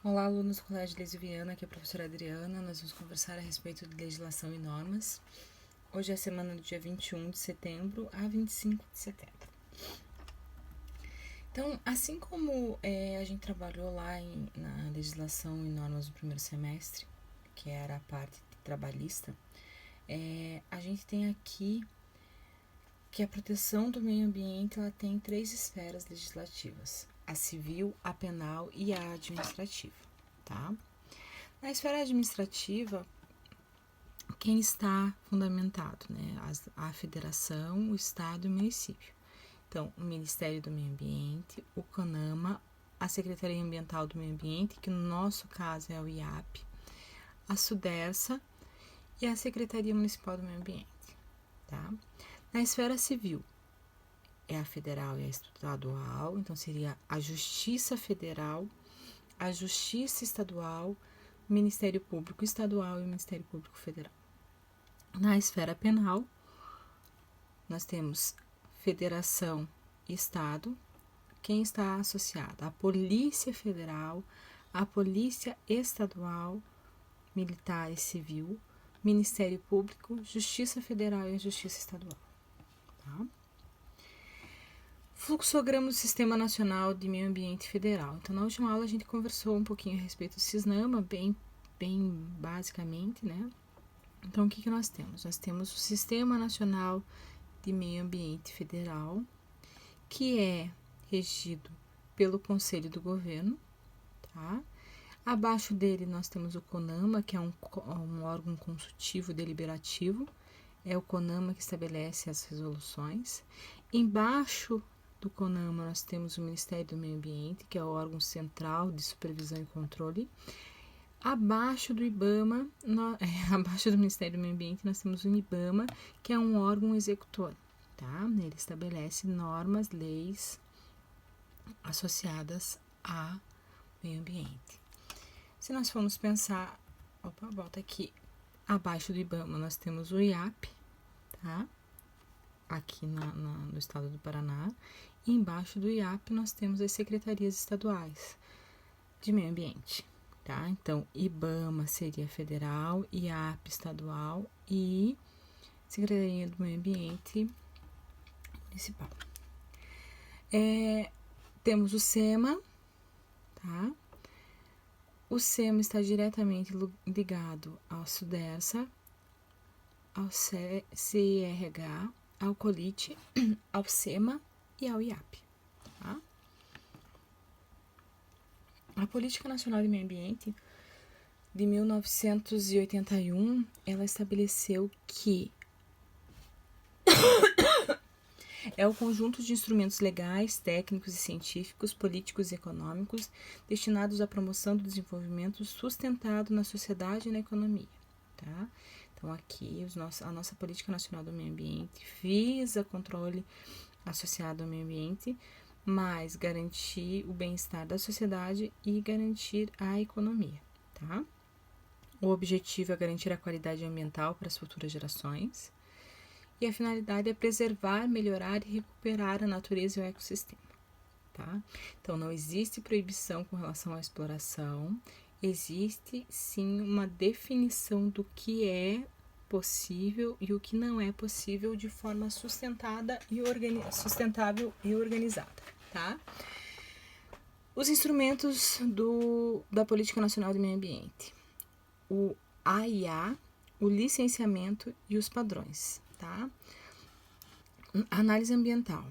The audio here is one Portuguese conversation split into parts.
Olá, alunos do Colégio Leise Viana, aqui é a professora Adriana. Nós vamos conversar a respeito de legislação e normas. Hoje é a semana do dia 21 de setembro a 25 de setembro. Então, assim como a gente trabalhou lá na legislação e normas do primeiro semestre, que era a parte trabalhista, a gente tem aqui que a proteção do meio ambiente ela tem 3 esferas legislativas: a civil, a penal e a administrativa, tá? Na esfera administrativa, quem está fundamentado, né? A federação, o estado e o município. Então, o Ministério do Meio Ambiente, o CONAMA, a Secretaria Ambiental do Meio Ambiente, que no nosso caso é o IAP, a SUDERSA e a Secretaria Municipal do Meio Ambiente, tá? Na esfera civil, é a federal e a estadual, então seria a Justiça Federal, a Justiça Estadual, o Ministério Público Estadual e o Ministério Público Federal. Na esfera penal, nós temos federação e estado. Quem está associado? A Polícia Federal, a Polícia Estadual, Militar e Civil, Ministério Público, Justiça Federal e a Justiça Estadual. Tá? Fluxograma do Sistema Nacional de Meio Ambiente Federal. Então, na última aula a gente conversou um pouquinho a respeito do CISNAMA, bem basicamente, né? Então, o que nós temos? Nós temos o Sistema Nacional de Meio Ambiente Federal, que é regido pelo Conselho do Governo, tá? Abaixo dele nós temos o CONAMA, que é um órgão consultivo deliberativo, é o CONAMA que estabelece as resoluções. Embaixo do CONAMA nós temos o Ministério do Meio Ambiente, que é o órgão central de supervisão e controle. Abaixo do IBAMA, abaixo do Ministério do Meio Ambiente, nós temos o IBAMA, que é um órgão executor, tá? Ele estabelece normas, leis associadas ao meio ambiente. Se nós formos pensar, volta aqui, abaixo do IBAMA nós temos o IAP, tá? Aqui no estado do Paraná. E embaixo do IAP nós temos as secretarias estaduais de meio ambiente, tá? Então, IBAMA seria federal, IAP estadual e Secretaria do Meio Ambiente municipal. Temos o SEMA, tá? O SEMA está diretamente ligado ao SUDERSA, ao CIRH, ao COLIT, ao SEMA e ao IAP, tá? A Política Nacional de Meio Ambiente de 1981, ela estabeleceu que é o conjunto de instrumentos legais, técnicos e científicos, políticos e econômicos destinados à promoção do desenvolvimento sustentado na sociedade e na economia, tá? Então, aqui, a nossa Política Nacional do Meio Ambiente visa controle associado ao meio ambiente, mas garantir o bem-estar da sociedade e garantir a economia, tá? O objetivo é garantir a qualidade ambiental para as futuras gerações e a finalidade é preservar, melhorar e recuperar a natureza e o ecossistema, tá? Então, não existe proibição com relação à exploração, existe sim uma definição do que é possível e o que não é possível de forma sustentável e organizada, tá? Os instrumentos da Política Nacional do Meio Ambiente: o AIA, o licenciamento e os padrões, tá? Análise ambiental.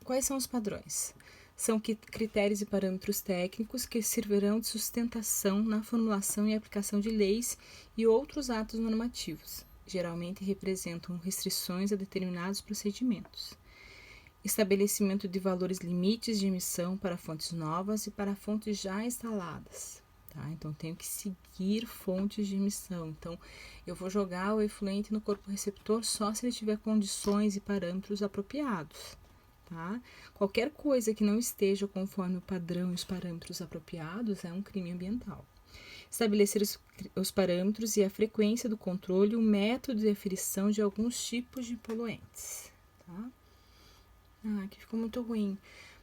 Quais são os padrões? São critérios e parâmetros técnicos que servirão de sustentação na formulação e aplicação de leis e outros atos normativos. Geralmente representam restrições a determinados procedimentos. Estabelecimento de valores limites de emissão para fontes novas e para fontes já instaladas. Tá? Então, tenho que seguir fontes de emissão. Então, eu vou jogar o efluente no corpo receptor só se ele tiver condições e parâmetros apropriados. Tá? Qualquer coisa que não esteja conforme o padrão e os parâmetros apropriados é um crime ambiental. Estabelecer os parâmetros e a frequência do controle e o método de aferição de alguns tipos de poluentes. Tá? Aqui ficou muito ruim,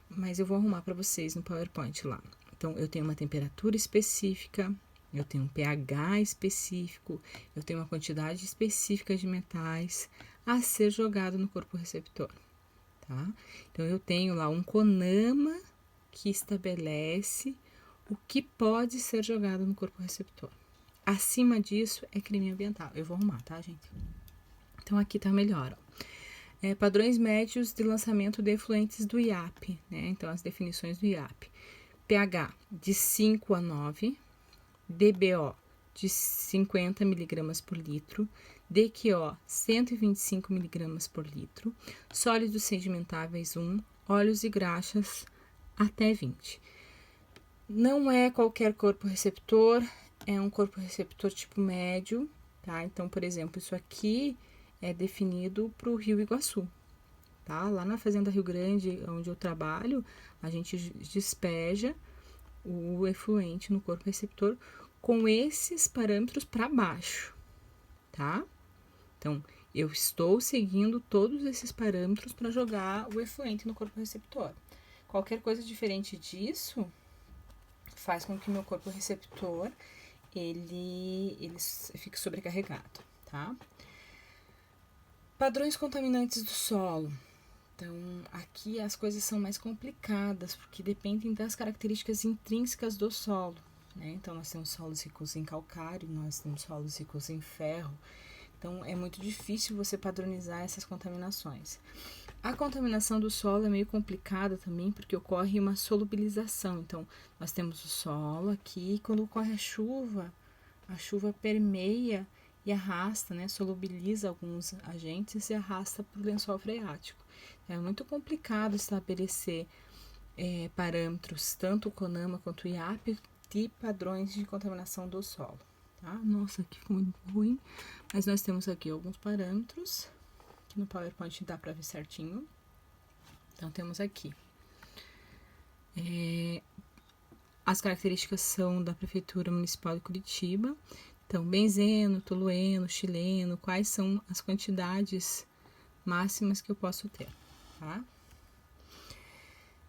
mas eu vou arrumar para vocês no PowerPoint lá. Então, eu tenho uma temperatura específica, eu tenho um pH específico, eu tenho uma quantidade específica de metais a ser jogado no corpo receptor, tá? Então, eu tenho lá um CONAMA que estabelece o que pode ser jogado no corpo receptor. Acima disso é crime ambiental. Eu vou arrumar, tá, gente? Então, aqui tá melhor, ó. Padrões médios de lançamento de efluentes do IAP, né? Então, as definições do IAP. pH de 5 a 9, DBO de 50 mg por litro, DQO 125 mg por litro, sólidos sedimentáveis 1, óleos e graxas até 20. Não é qualquer corpo receptor, é um corpo receptor tipo médio, tá? Então, por exemplo, isso aqui é definido para o Rio Iguaçu, tá? Lá na Fazenda Rio Grande, onde eu trabalho, a gente despeja o efluente no corpo receptor com esses parâmetros para baixo, tá? Então, eu estou seguindo todos esses parâmetros para jogar o efluente no corpo receptor. Qualquer coisa diferente disso faz com que meu corpo receptor ele fique sobrecarregado, tá? Padrões contaminantes do solo. Então, aqui as coisas são mais complicadas, porque dependem das características intrínsecas do solo, né? Então, nós temos solos ricos em calcário, nós temos solos ricos em ferro. Então, é muito difícil você padronizar essas contaminações. A contaminação do solo é meio complicada também, porque ocorre uma solubilização. Então, nós temos o solo aqui, e quando ocorre a chuva permeia e arrasta, né, solubiliza alguns agentes e arrasta para o lençol freático. É muito complicado estabelecer parâmetros, tanto o CONAMA quanto o IAP, de padrões de contaminação do solo. Tá? Nossa, aqui ficou muito ruim, mas nós temos aqui alguns parâmetros, que no PowerPoint dá para ver certinho. Então, temos aqui. As características são da Prefeitura Municipal de Curitiba. Então, benzeno, tolueno, xileno, quais são as quantidades máximas que eu posso ter, tá?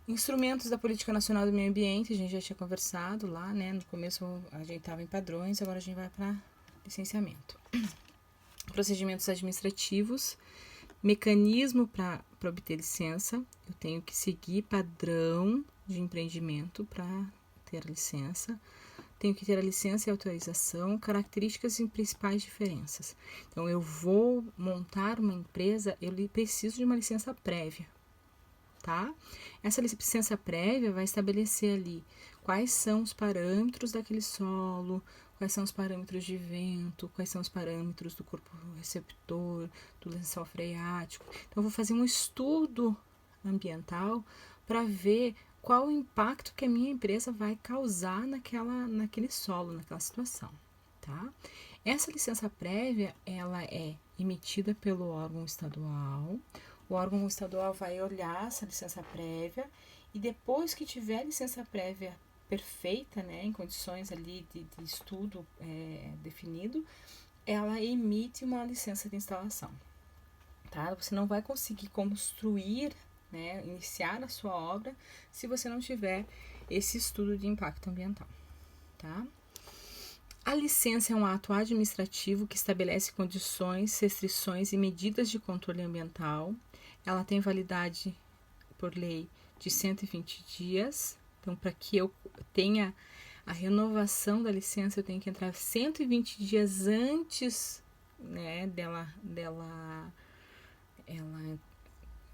Instrumentos da Política Nacional do Meio Ambiente, a gente já tinha conversado lá, né? No começo a gente estava em padrões, agora a gente vai para licenciamento. Procedimentos administrativos, mecanismo para obter licença, eu tenho que seguir padrão de empreendimento para ter a licença. Tenho que ter a licença e autorização, características e principais diferenças. Então, eu vou montar uma empresa, eu preciso de uma licença prévia, tá? Essa licença prévia vai estabelecer ali quais são os parâmetros daquele solo, quais são os parâmetros de vento, quais são os parâmetros do corpo receptor, do lençol freático. Então, eu vou fazer um estudo ambiental para ver qual o impacto que a minha empresa vai causar naquele solo, naquela situação, tá? Essa licença prévia, ela é emitida pelo órgão estadual. O órgão estadual vai olhar essa licença prévia e depois que tiver a licença prévia perfeita, né, em condições ali de estudo definido, ela emite uma licença de instalação, tá? Você não vai conseguir construir, né, iniciar a sua obra se você não tiver esse estudo de impacto ambiental, tá? A licença é um ato administrativo que estabelece condições, restrições e medidas de controle ambiental. Ela tem validade por lei de 120 dias. Então, para que eu tenha a renovação da licença, eu tenho que entrar 120 dias antes, né, dela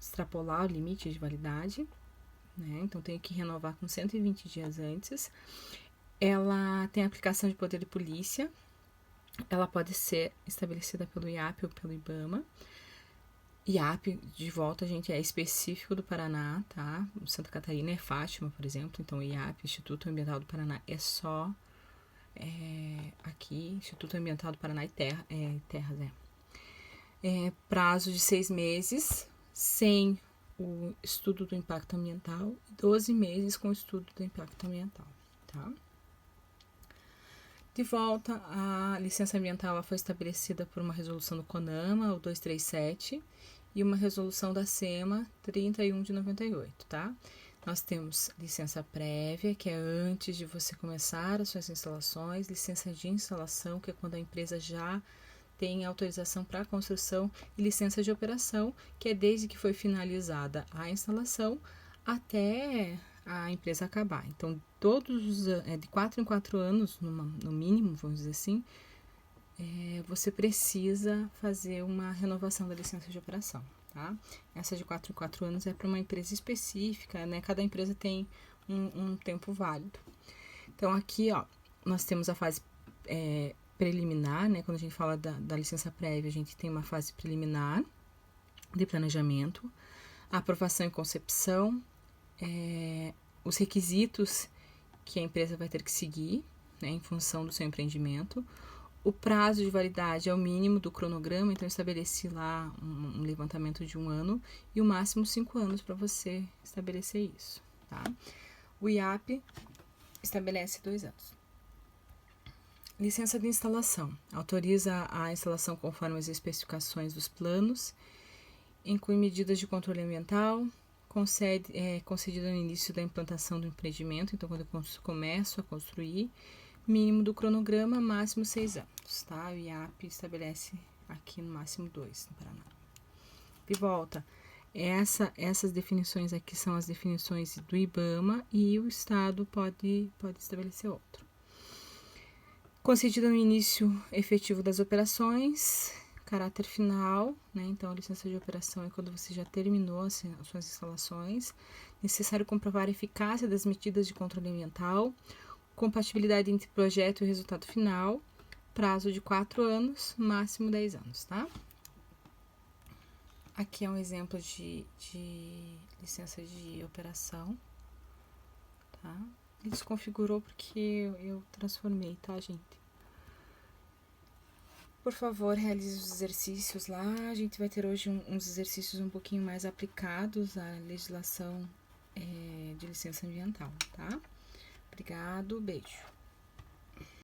extrapolar o limite de validade, né? Então, tenho que renovar com 120 dias antes. Ela tem aplicação de poder de polícia. Ela pode ser estabelecida pelo IAP ou pelo IBAMA. IAP, de volta, gente, é específico do Paraná, tá? Santa Catarina é Fátima, por exemplo. Então, IAP, Instituto Ambiental do Paraná, é só aqui, Instituto Ambiental do Paraná e Terras, prazo de 6 meses, sem o estudo do impacto ambiental, e 12 meses com o estudo do impacto ambiental, tá? De volta, a licença ambiental ela foi estabelecida por uma resolução do CONAMA, o 237, e uma resolução da SEMA, 31 de 98, tá? Nós temos licença prévia, que é antes de você começar as suas instalações, licença de instalação, que é quando a empresa já tem autorização para a construção, e licença de operação, que é desde que foi finalizada a instalação até a empresa acabar. Então, de 4 em 4 anos, no mínimo, vamos dizer assim, você precisa fazer uma renovação da licença de operação. Tá? Essa de 4 em 4 anos é para uma empresa específica, né? Cada empresa tem um tempo válido. Então, aqui, ó, nós temos a fase preliminar, né? Quando a gente fala da licença prévia, a gente tem uma fase preliminar de planejamento, a aprovação e concepção, os requisitos que a empresa vai ter que seguir, né, em função do seu empreendimento. O prazo de validade é o mínimo do cronograma, então eu estabeleci lá um levantamento de 1 ano e o máximo 5 anos para você estabelecer isso, tá? O IAP estabelece 2 anos. Licença de instalação. Autoriza a instalação conforme as especificações dos planos, inclui medidas de controle ambiental, concedida no início da implantação do empreendimento, então quando eu começo a construir, mínimo do cronograma, máximo 6 anos, tá? O IAP estabelece aqui no máximo 2 no Paraná. De volta, essas definições aqui são as definições do IBAMA e o Estado pode estabelecer outro. Concedida no início efetivo das operações, caráter final, né? Então a licença de operação é quando você já terminou as suas instalações. Necessário comprovar a eficácia das medidas de controle ambiental, compatibilidade entre projeto e resultado final, prazo de 4 anos, máximo 10 anos, tá? Aqui é um exemplo de licença de operação, tá? Ele desconfigurou porque eu transformei, tá, gente? Por favor, realize os exercícios lá. A gente vai ter hoje uns exercícios um pouquinho mais aplicados à legislação de licença ambiental, tá? Obrigado, beijo.